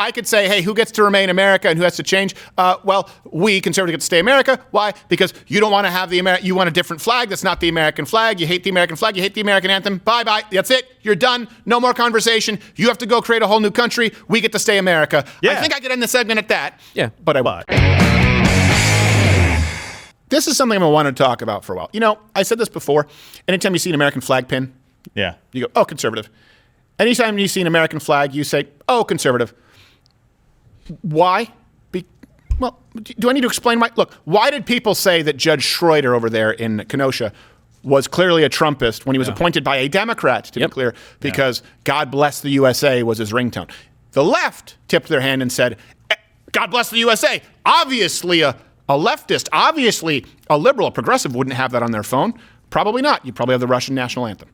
I could say, hey, who gets to remain America and who has to change? Well, we conservatives get to stay America. Why? Because you don't want to have you want a different flag that's not the American flag. You hate the American flag. You hate the American anthem. Bye-bye. That's it. You're done. No more conversation. You have to go create a whole new country. We get to stay America. Yeah. I think I could end the segment at that. Yeah. But I won't. This is something I wanted to talk about for a while. You know, I said this before. Anytime you see an American flag pin, you go, oh, conservative. Anytime you see an American flag, you say, oh, conservative. Why? Well, do I need to explain why? Look, why did people say that Judge Schroeder over there in Kenosha was clearly a Trumpist when he was appointed by a Democrat, to be clear, because God bless the USA was his ringtone? The left tipped their hand and said, God bless the USA. Obviously a leftist, obviously a liberal, a progressive wouldn't have that on their phone. Probably not. You probably have the Russian national anthem.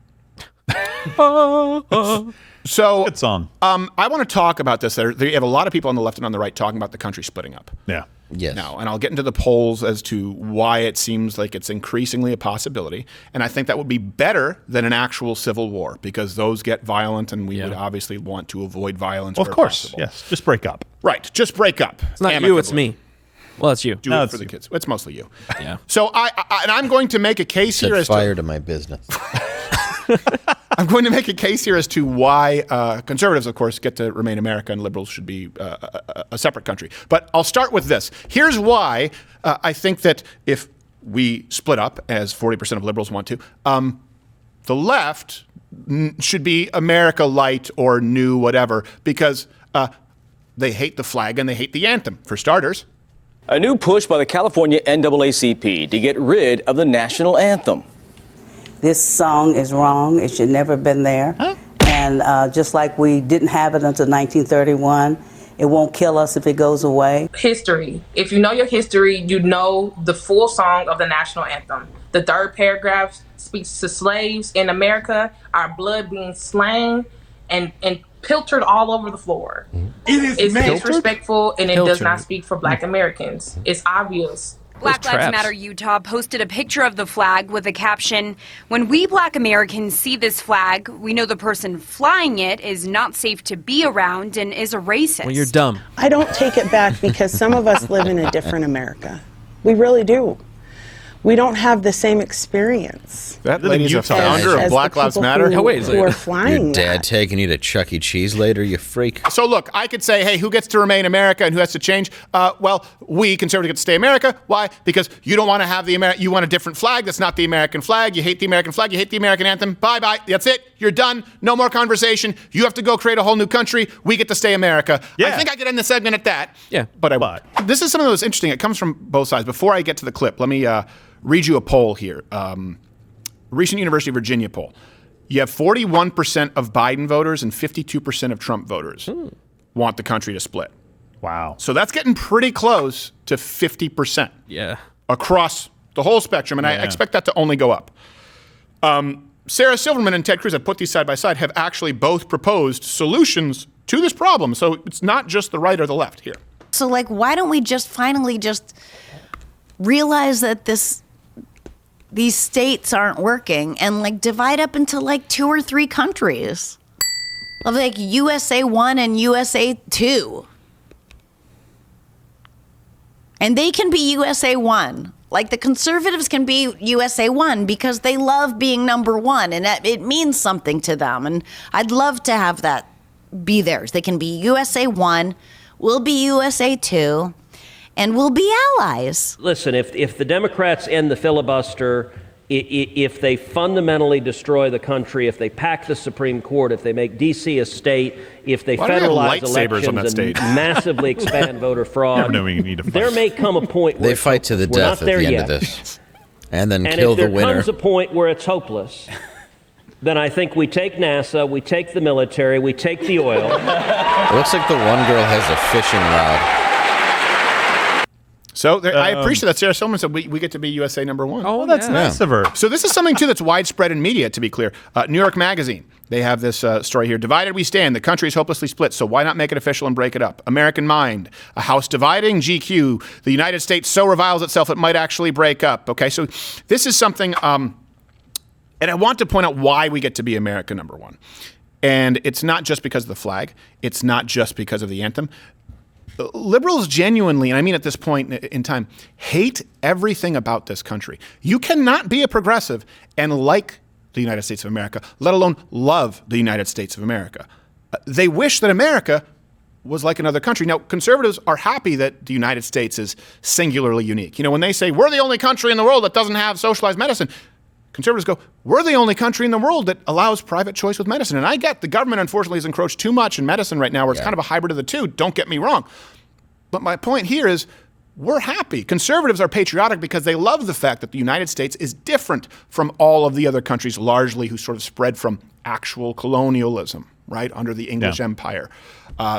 So good song. I want to talk about this. There have a lot of people on the left and on the right talking about the country splitting up. Yeah. Yes. Now, and I'll get into the polls as to why it seems like it's increasingly a possibility. And I think that would be better than an actual civil war, because those get violent, and we would obviously want to avoid violence. Well, of course. Possible. Yes. Just break up. Right. Just break up. It's not you, it's me. Well, it's you. Do it for the kids. It's mostly you. Yeah. So I'm going to make a case here as fire to my business. I'm going to make a case here as to why conservatives, of course, get to remain America and liberals should be a separate country. But I'll start with this. Here's why I think that if we split up, as 40% of liberals want to, the left should be America light or new, whatever, because they hate the flag and they hate the anthem, for starters. A new push by the California NAACP to get rid of the national anthem. This song is wrong. It should never have been there. Huh? And just like we didn't have it until 1931, it won't kill us if it goes away. History. If you know your history, you know the full song of the national anthem. The third paragraph speaks to slaves in America, our blood being slain and pilfered all over the floor. It's disrespectful, and it does not speak for Black Americans. It's obvious. Black Lives Matter Utah posted a picture of the flag with a caption, "When we Black Americans see this flag, we know the person flying it is not safe to be around and is a racist." Well, you're dumb. I don't take it back, because some of us live in a different America. We really do. We don't have the same experience. That lady's a founder of Black Lives Matter. Who are flying Your dad taking you to Chuck E. Cheese later, you freak. So look, I could say, hey, who gets to remain America and who has to change? Well, we conservatives get to stay America. Why? Because you don't want to have you want a different flag that's not the American flag. You hate the American flag. You hate the American anthem. Bye-bye. That's it. You're done. No more conversation. You have to go create a whole new country. We get to stay America. Yeah. I think I could end the segment at that. Yeah. But I won't. This is something that was interesting. It comes from both sides. Before I get to the clip, let me read you a poll here. Recent University of Virginia poll. You have 41% of Biden voters and 52% of Trump voters want the country to split. Wow. So that's getting pretty close to 50%. Yeah. Across the whole spectrum, and I expect that to only go up. Sarah Silverman and Ted Cruz, I put these side by side, have actually both proposed solutions to this problem. So it's not just the right or the left here. So, like, why don't we just finally just realize that these states aren't working and, like, divide up into, like, 2 or 3 countries of, like, USA 1 and USA 2. And they can be USA 1. Like, the conservatives can be USA 1 because they love being number 1, and it means something to them. And I'd love to have that be theirs. They can be USA 1, we'll be USA 2, and we'll be allies. Listen, if the Democrats end the filibuster, if they fundamentally destroy the country, if they pack the Supreme Court, if they make D.C. a state, if they federalize elections and massively expand voter fraud, there may come a point where they fight to the death at the end of this, and then kill the winner. And if there comes a point where it's hopeless, then I think we take NASA, we take the military, we take the oil. It looks like the one girl has a fishing rod. So I appreciate that Sarah Silverman said we get to be USA number 1. Oh, that's nice of her. So this is something, too, that's widespread in media, to be clear. New York Magazine, they have this story here. Divided we stand. The country is hopelessly split, so why not make it official and break it up? American Mind, a house dividing. GQ, the United States so reviles itself it might actually break up. Okay, so this is something, and I want to point out why we get to be America number 1. And it's not just because of the flag. It's not just because of the anthem. Liberals genuinely, and I mean at this point in time, hate everything about this country. You cannot be a progressive and like the United States of America, let alone love the United States of America. They wish that America was like another country. Now, conservatives are happy that the United States is singularly unique. You know, when they say, we're the only country in the world that doesn't have socialized medicine, conservatives go, we're the only country in the world that allows private choice with medicine. And I get the government, unfortunately, has encroached too much in medicine right now, where it's kind of a hybrid of the two. Don't get me wrong. But my point here is, we're happy. Conservatives are patriotic because they love the fact that the United States is different from all of the other countries, largely who sort of spread from actual colonialism, right, under the English Empire.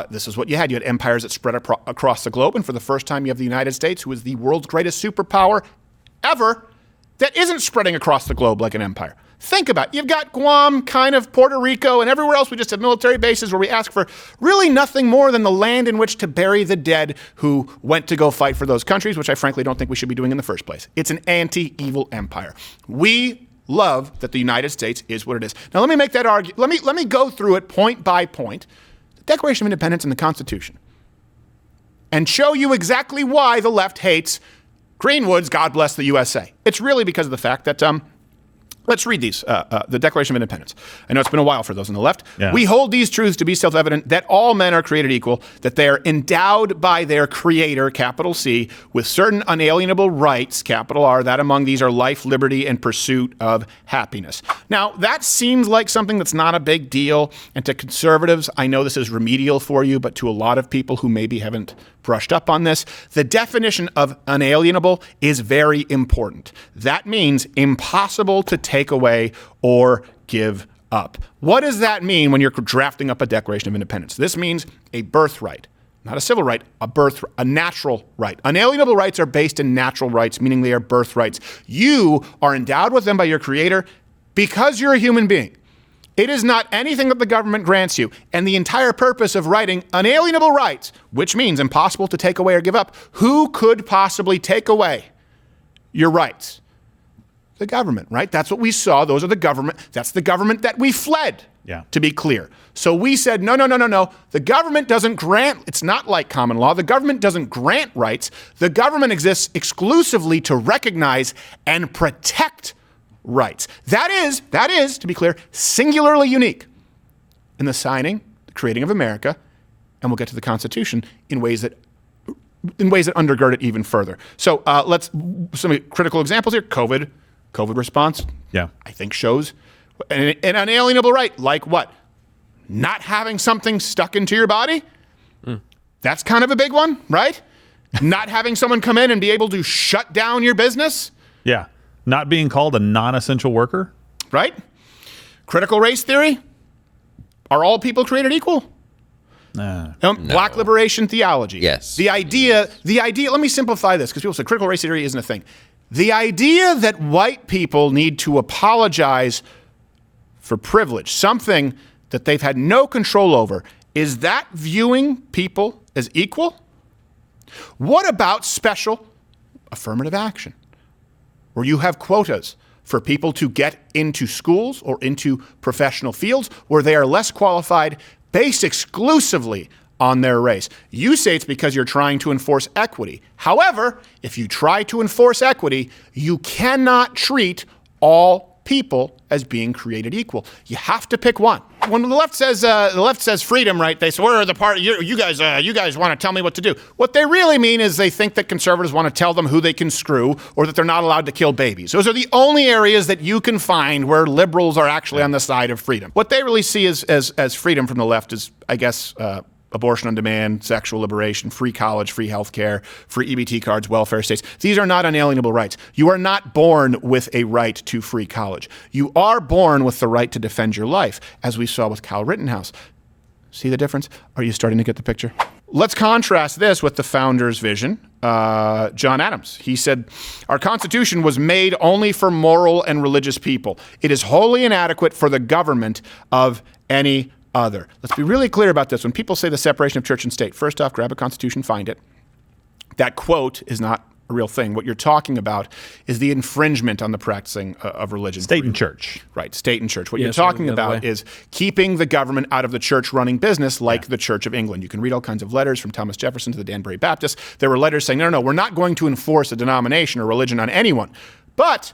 This is what you had. You had empires that spread across the globe, and for the first time you have the United States, who is the world's greatest superpower ever, that isn't spreading across the globe like an empire. Think about it. You've got Guam, kind of Puerto Rico, and everywhere else we just have military bases where we ask for really nothing more than the land in which to bury the dead who went to go fight for those countries, which I frankly don't think we should be doing in the first place. It's an anti-evil empire. We love that the United States is what it is. Now let me make that argument. Let me go through it point by point. The Declaration of Independence and the Constitution, and show you exactly why the left hates Greenwood's God Bless the USA. It's really because of the fact that, let's read these, the Declaration of Independence. I know it's been a while for those on the left. Yeah. We hold these truths to be self-evident, that all men are created equal, that they are endowed by their creator, capital C, with certain unalienable rights, capital R, that among these are life, liberty, and pursuit of happiness. Now, that seems like something that's not a big deal. And to conservatives, I know this is remedial for you, but to a lot of people who maybe haven't brushed up on this, the definition of unalienable is very important. That means impossible to take away or give up. What does that mean when you're drafting up a Declaration of Independence? This means a birthright, not a civil right, a natural right. Unalienable rights are based in natural rights, meaning they are birthrights. You are endowed with them by your creator because you're a human being. It is not anything that the government grants you. And the entire purpose of writing unalienable rights, which means impossible to take away or give up, who could possibly take away your rights? The government, right? That's what we saw. Those are the government. That's the government that we fled, to be clear. So we said, no. The government doesn't grant, it's not like common law. The government doesn't grant rights. The government exists exclusively to recognize and protect rights. That is, to be clear, singularly unique in the signing, the creating of America, and we'll get to the Constitution in ways that undergird it even further. So let's some critical examples here. COVID response, I think shows an unalienable right, like what? Not having something stuck into your body. That's kind of a big one, right? Not having someone come in and be able to shut down your business. Yeah. Not being called a non-essential worker. Right? Critical race theory. Are all people created equal? No. Black liberation theology. Yes. The idea, let me simplify this because people say critical race theory isn't a thing. The idea that white people need to apologize for privilege, something that they've had no control over, is that viewing people as equal? What about special affirmative action, where you have quotas for people to get into schools or into professional fields where they are less qualified based exclusively on their race? You say it's because you're trying to enforce equity. However, if you try to enforce equity, you cannot treat all people as being created equal. You have to pick one. When the left says freedom, right? They say, we're the party. You guys want to tell me what to do. What they really mean is they think that conservatives want to tell them who they can screw or that they're not allowed to kill babies. Those are the only areas that you can find where liberals are actually on the side of freedom. What they really see as freedom from the left is, I guess, abortion on demand, sexual liberation, free college, free health care, free EBT cards, welfare states. These are not unalienable rights. You are not born with a right to free college. You are born with the right to defend your life, as we saw with Kyle Rittenhouse. See the difference? Are you starting to get the picture? Let's contrast this with the founder's vision, John Adams. He said, our Constitution was made only for moral and religious people. It is wholly inadequate for the government of any other. Let's be really clear about this. When people say the separation of church and state, first off, grab a Constitution, find it. That quote is not a real thing. What you're talking about is the infringement on the practicing of religion. State and church. Right, state and church. What you're talking about is keeping the government out of the church running business like the Church of England. You can read all kinds of letters from Thomas Jefferson to the Danbury Baptists. There were letters saying, no, we're not going to enforce a denomination or religion on anyone. But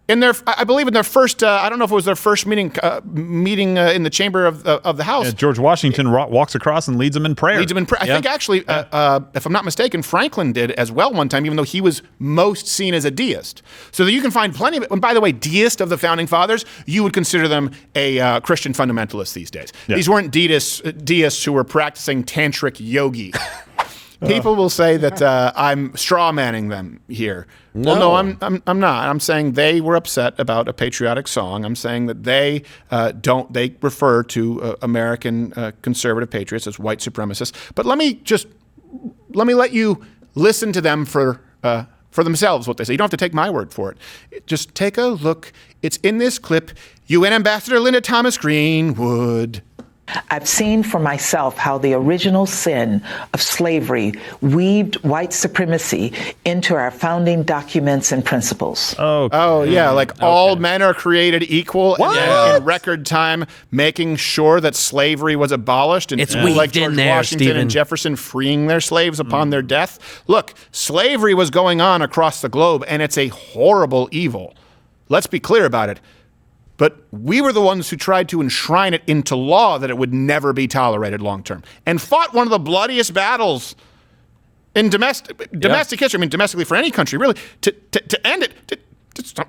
I believe in their first, I don't know if it was their first meeting in the chamber of the House. Yeah, George Washington walks across and leads them in prayer. I think actually, if I'm not mistaken, Franklin did as well one time, even though he was most seen as a deist. So that you can find plenty of it. And by the way, deist of the Founding Fathers, you would consider them a Christian fundamentalist these days. Yeah. These weren't deists who were practicing tantric yogi. People will say that I'm straw manning them here. No. Well, no, I'm not. I'm saying they were upset about a patriotic song. I'm saying that they refer to American conservative patriots as white supremacists. But let me let you listen to them for themselves what they say. You don't have to take my word for it. Just take a look. It's in this clip. UN Ambassador Linda Thomas Greenwood. I've seen for myself how the original sin of slavery weaved white supremacy into our founding documents and principles. Oh yeah, all men are created equal, and in record time making sure that slavery was abolished, and it's weaved like George in there, Washington Stephen. and Jefferson freeing their slaves upon their death. Look, slavery was going on across the globe, and it's a horrible evil. Let's be clear about it. But we were the ones who tried to enshrine it into law that it would never be tolerated long term, and fought one of the bloodiest battles in domestic history. I mean, domestically for any country, really, to end it.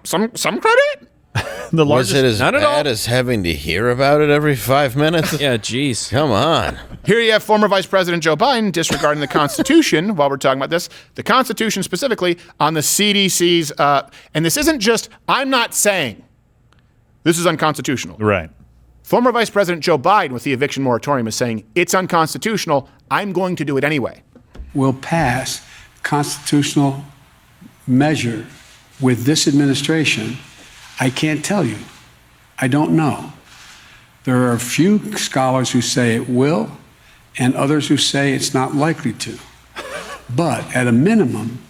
Some credit. The largest. Was it as bad as having to hear about it every 5 minutes? Yeah, geez. Come on. Here you have former Vice President Joe Biden disregarding the Constitution while we're talking about this. The Constitution specifically on the CDC's, and this isn't just, I'm not saying this is unconstitutional. Right. Former Vice President Joe Biden with the eviction moratorium is saying it's unconstitutional. I'm going to do it anyway. We'll pass constitutional measure with this administration. I can't tell you. I don't know. There are a few scholars who say it will, and others who say it's not likely to. But at a minimum,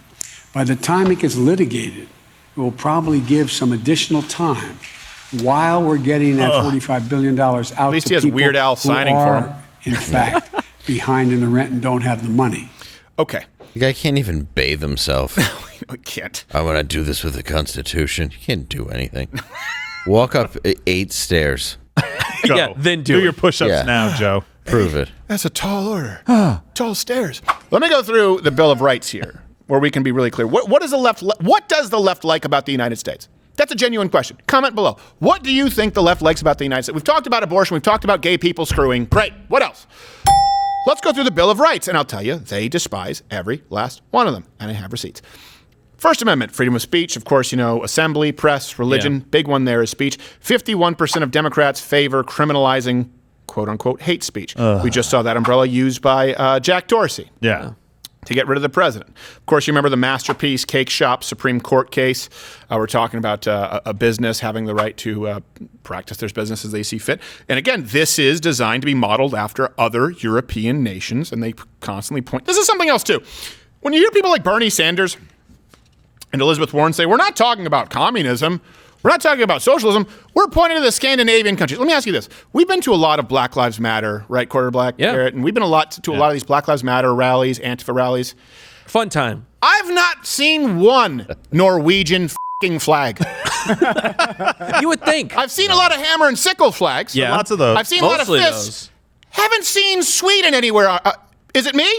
by the time it gets litigated, it will probably give some additional time while we're getting that $45 billion out at least to he has people Weird Al signing who for are, him. in fact, behind in the rent and don't have the money. Okay. The guy can't even bathe himself. I can't. I want to do this with the Constitution. You can't do anything. Walk up 8 stairs. Go. Yeah, then do your push-ups now, Joe. Prove it. That's a tall order. Tall stairs. Let me go through the Bill of Rights here, where we can be really clear. What does the left like about the United States? That's a genuine question. Comment below. What do you think the left likes about the United States? We've talked about abortion. We've talked about gay people screwing. Great. What else? Let's go through the Bill of Rights, and I'll tell you, they despise every last one of them, and I have receipts. First Amendment, freedom of speech, of course, assembly, press, religion. Yeah. Big one there is speech. 51% of Democrats favor criminalizing, quote-unquote, hate speech. We just saw that umbrella used by Jack Dorsey. Yeah. To get rid of the president. Of course, you remember the Masterpiece Cake Shop Supreme Court case. We're talking about a business having the right to practice their business as they see fit. And again, this is designed to be modeled after other European nations, and they constantly point. This is something else, too. When you hear people like Bernie Sanders and Elizabeth Warren say, we're not talking about communism, we're not talking about socialism, we're pointing to the Scandinavian countries. Let me ask you this. We've been to a lot of Black Lives Matter, right, Quarter Black? Yeah. Garrett? And we've been to a lot of these Black Lives Matter rallies, Antifa rallies. Fun time. I've not seen one Norwegian f***ing flag. You would think. I've seen a lot of hammer and sickle flags. Yeah. Lots of those. I've seen mostly a lot of fists. Those. Haven't seen Sweden anywhere. Is it me?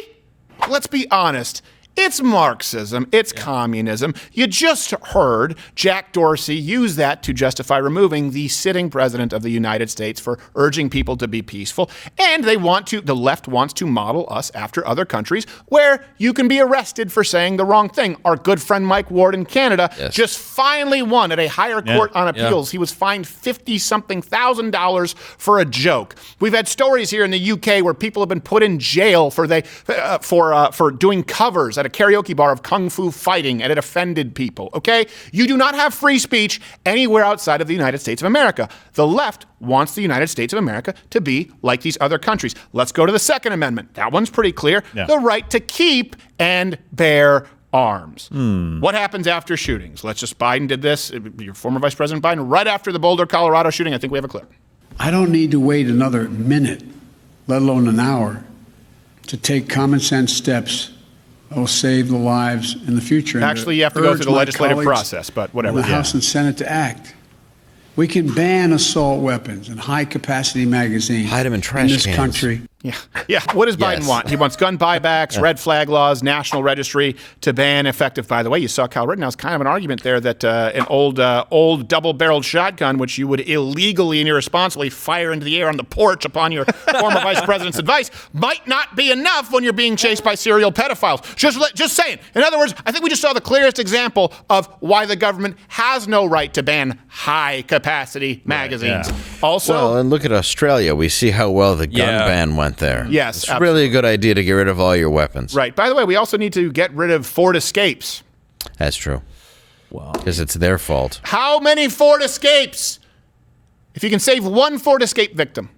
Let's be honest. It's Marxism. It's communism. You just heard Jack Dorsey use that to justify removing the sitting president of the United States for urging people to be peaceful. And the left wants to model us after other countries where you can be arrested for saying the wrong thing. Our good friend Mike Ward in Canada just finally won at a higher court on appeals. He was fined $50-something thousand for a joke. We've had stories here in the UK where people have been put in jail for doing covers at a karaoke bar of kung fu fighting, and it offended people, okay? You do not have free speech anywhere outside of the United States of America. The left wants the United States of America to be like these other countries. Let's go to the Second Amendment. That one's pretty clear. Yeah. The right to keep and bear arms. What happens after shootings? Let's just, Biden did this, your former Vice President Biden, right after the Boulder, Colorado shooting. I think we have a clip. I don't need to wait another minute, let alone an hour, to take common sense steps that will save the lives in the future. Actually, you have to go through the legislative process, but whatever. The House and Senate to act. We can ban assault weapons and high-capacity magazines Hide them in trash this cans. country. Yeah. What does Biden want? He wants gun buybacks, red flag laws, national registry to ban effective. By the way, you saw Kyle Rittenhouse kind of an argument there that an old double-barreled shotgun, which you would illegally and irresponsibly fire into the air on the porch upon your former vice president's advice, might not be enough when you're being chased by serial pedophiles. Just saying. In other words, I think we just saw the clearest example of why the government has no right to ban high-capacity magazines. Also, well, and look at Australia. We see how well the gun ban went there. Yes, it's really a good idea to get rid of all your weapons. Right. By the way, we also need to get rid of Ford Escapes. That's true. Wow. Because it's their fault. How many Ford Escapes? If you can save one Ford Escape victim,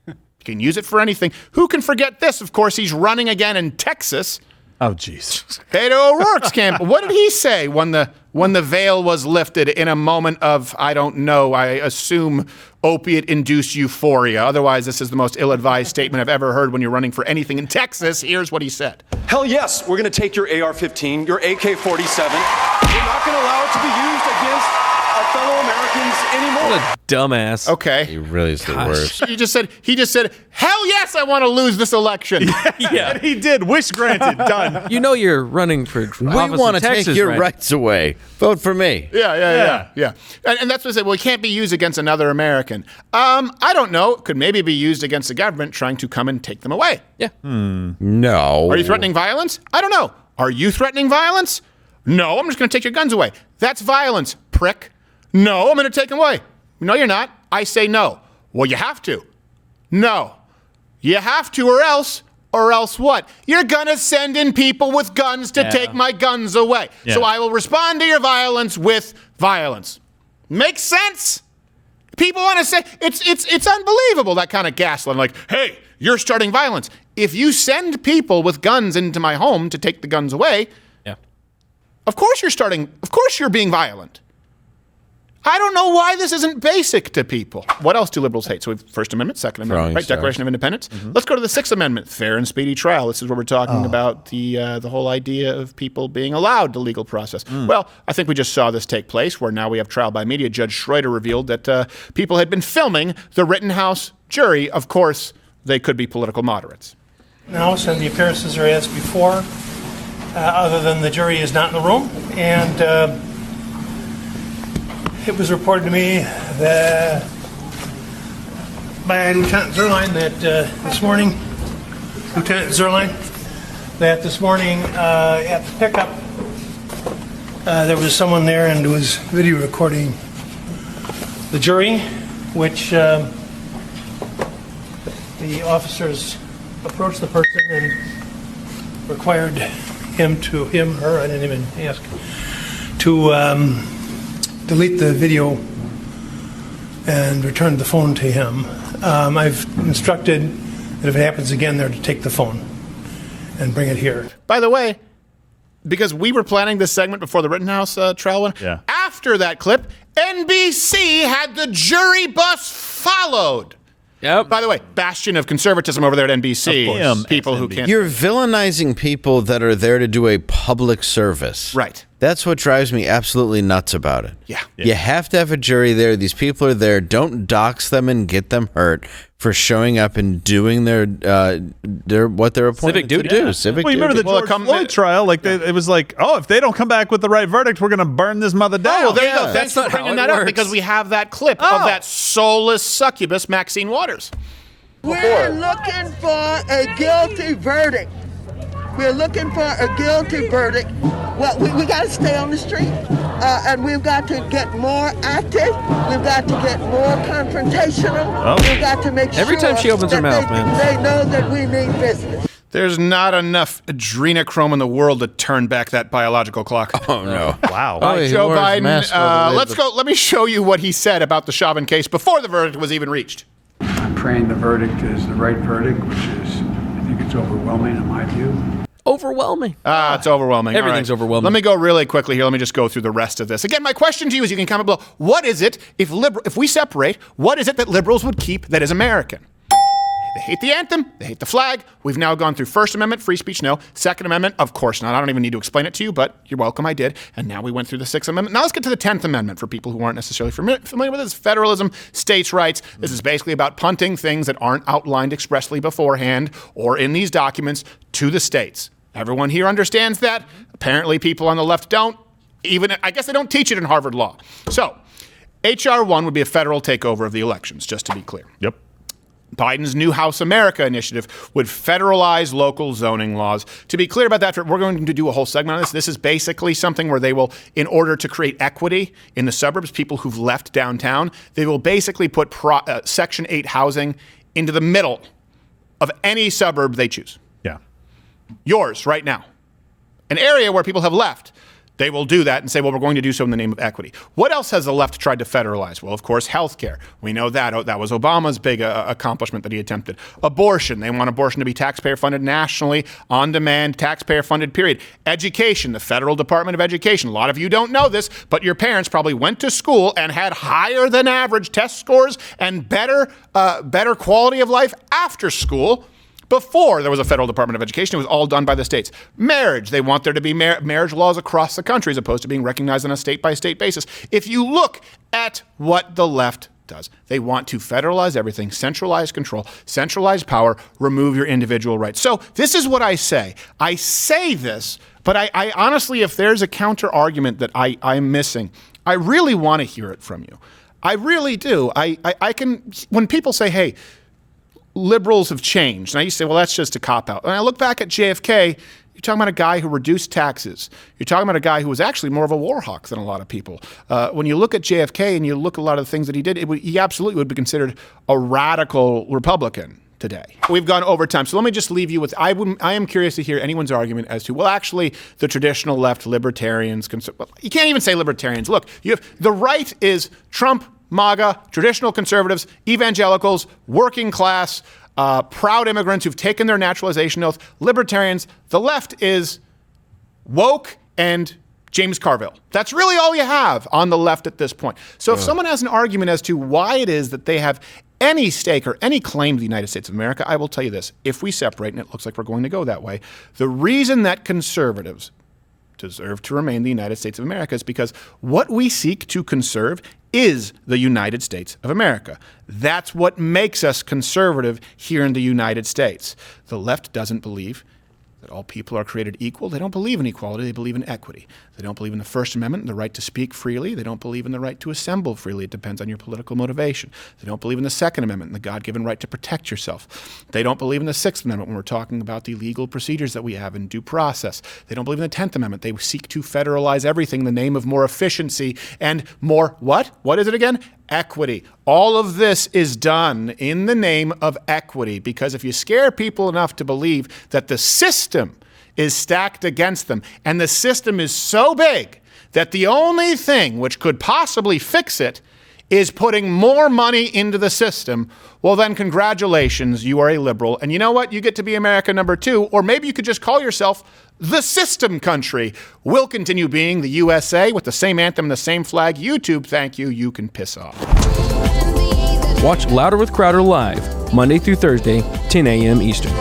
you can use it for anything. Who can forget this? Of course, he's running again in Texas. Oh, jeez. Beto O'Rourke's camp. What did he say when the veil was lifted in a moment of, I don't know, I assume opiate-induced euphoria? Otherwise, this is the most ill-advised statement I've ever heard when you're running for anything in Texas. Here's what he said. Hell yes, we're going to take your AR-15, your AK-47. We're not going to allow it to be used against our fellow Americans anymore. What a dumbass. Okay. He really is the worst. He just said, hell yes, I want to lose this election. Yeah. And he did. Wish granted. Done. You know you're running for office We want in to Texas, take your right? rights away. Vote for me. Yeah. And that's what I said. Well, it can't be used against another American. I don't know. It could maybe be used against the government trying to come and take them away. Yeah. No. Are you threatening violence? I don't know. Are you threatening violence? No, I'm just going to take your guns away. That's violence, prick. No, I'm going to take them away. No, you're not. I say no. Well, you have to. No. You have to, or else what? You're going to send in people with guns to take my guns away. Yeah. So I will respond to your violence with violence. Makes sense? People want to say, it's unbelievable, that kind of gaslighting. Like, hey, you're starting violence. If you send people with guns into my home to take the guns away, of course you're being violent. I don't know why this isn't basic to people. What else do liberals hate? So we have First Amendment, Second Amendment, right? Declaration of Independence. Let's go to the Sixth Amendment, fair and speedy trial. This is where we're talking about the whole idea of people being allowed the legal process. Well, I think we just saw this take place, where now we have trial by media. Judge Schroeder revealed that people had been filming the Rittenhouse jury. Of course, they could be political moderates. House and the appearances are as before, other than the jury is not in the room, and it was reported to me that by Lieutenant Zerline that this morning at the pickup there was someone there and was video recording the jury, which the officers approached the person and required him, her, I didn't even ask, to delete the video and return the phone to him. I've instructed that if it happens again, they're to take the phone and bring it here. By the way, because we were planning this segment before the Rittenhouse trial went, after that clip, NBC had the jury bus followed. Yep. By the way, bastion of conservatism over there at NBC. People who can't. You're villainizing people that are there to do a public service. Right. That's what drives me absolutely nuts about it. Yeah. You have to have a jury there. These people are there. Don't dox them and get them hurt for showing up and doing their what they're appointed to do. Civic duty. Remember the George Floyd trial? Like it was like, oh, if they don't come back with the right verdict, we're going to burn this mother down. Oh, well, there you go. That's not bringing that up because we have that clip of that soulless succubus, Maxine Waters. We're looking for a guilty verdict. We're looking for a guilty verdict. Well, we got to stay on the street, and we've got to get more active. We've got to get more confrontational. We've got to make sure every time she opens her mouth, they know that we mean business. There's not enough adrenochrome in the world to turn back that biological clock. Oh, no. Wow. Joe Biden, let's go. Let me show you what he said about the Chauvin case before the verdict was even reached. I'm praying the verdict is the right verdict, which is, I think it's overwhelming in my view. overwhelming. It's overwhelming. Everything's overwhelming. Let me go really quickly here. Let me just go through the rest of this. Again, my question to you is, you can comment below. What is it, if we separate, what is it that liberals would keep that is American? They hate the anthem. They hate the flag. We've now gone through First Amendment, free speech, no. Second Amendment, of course not. I don't even need to explain it to you, but you're welcome, I did. And now we went through the Sixth Amendment. Now let's get to the 10th Amendment for people who aren't necessarily familiar with this. Federalism, states' rights. This is basically about punting things that aren't outlined expressly beforehand or in these documents to the states. Everyone here understands that. Apparently people on the left don't. Even, I guess they don't teach it in Harvard Law. So, H.R. 1 would be a federal takeover of the elections, just to be clear. Yep. Biden's New House America initiative would federalize local zoning laws. To be clear about that, we're going to do a whole segment on this. This is basically something where they will, in order to create equity in the suburbs, people who've left downtown, they will basically put Section 8 housing into the middle of any suburb they choose. Yeah. Yours right now. An area where people have left. They will do that and say, well, we're going to do so in the name of equity. What else has the left tried to federalize? Well, of course, healthcare. We know that. That was Obama's big accomplishment that he attempted. Abortion. They want abortion to be taxpayer-funded nationally, on-demand, taxpayer-funded, period. Education. The Federal Department of Education. A lot of you don't know this, but your parents probably went to school and had higher than average test scores and better quality of life after school. Before there was a Federal Department of Education, it was all done by the states. Marriage, they want there to be marriage laws across the country as opposed to being recognized on a state-by-state basis. If you look at what the left does, they want to federalize everything, centralize control, centralize power, remove your individual rights. So this is what I say. I say this, but I honestly, if there's a counter argument that I'm missing, I really want to hear it from you. I really do. I can, when people say, hey, liberals have changed. And I used to say, well, that's just a cop-out. And I look back at JFK, you're talking about a guy who reduced taxes. You're talking about a guy who was actually more of a war hawk than a lot of people. When you look at JFK and you look at a lot of the things that he did, he absolutely would be considered a radical Republican today. We've gone over time, so let me just leave you with, I am curious to hear anyone's argument as to, well, actually, the traditional left, libertarians, well, you can't even say libertarians. Look, the right is Trump, MAGA, traditional conservatives, evangelicals, working class, proud immigrants who've taken their naturalization oath, libertarians. The left is woke and James Carville. That's really all you have on the left at this point. So if someone has an argument as to why it is that they have any stake or any claim to the United States of America, I will tell you this. If we separate, and it looks like we're going to go that way, the reason that conservatives deserve to remain the United States of America is because what we seek to conserve is the United States of America. That's what makes us conservative here in the United States. The left doesn't believe that all people are created equal. They don't believe in equality. They believe in equity. They don't believe in the First Amendment and the right to speak freely. They don't believe in the right to assemble freely. It depends on your political motivation. They don't believe in the Second Amendment and the God-given right to protect yourself. They don't believe in the Sixth Amendment when we're talking about the legal procedures that we have in due process. They don't believe in the 10th Amendment. They seek to federalize everything in the name of more efficiency and more what? What is it again? Equity. All of this is done in the name of equity, because if you scare people enough to believe that the system is stacked against them and the system is so big that the only thing which could possibly fix it is putting more money into the system, well then congratulations, you are a liberal. And you know what? You get to be America number 2, or maybe you could just call yourself the system country. We'll continue being the USA with the same anthem and the same flag. YouTube, thank you. You can piss off. Watch Louder with Crowder live, Monday through Thursday, 10 a.m. Eastern.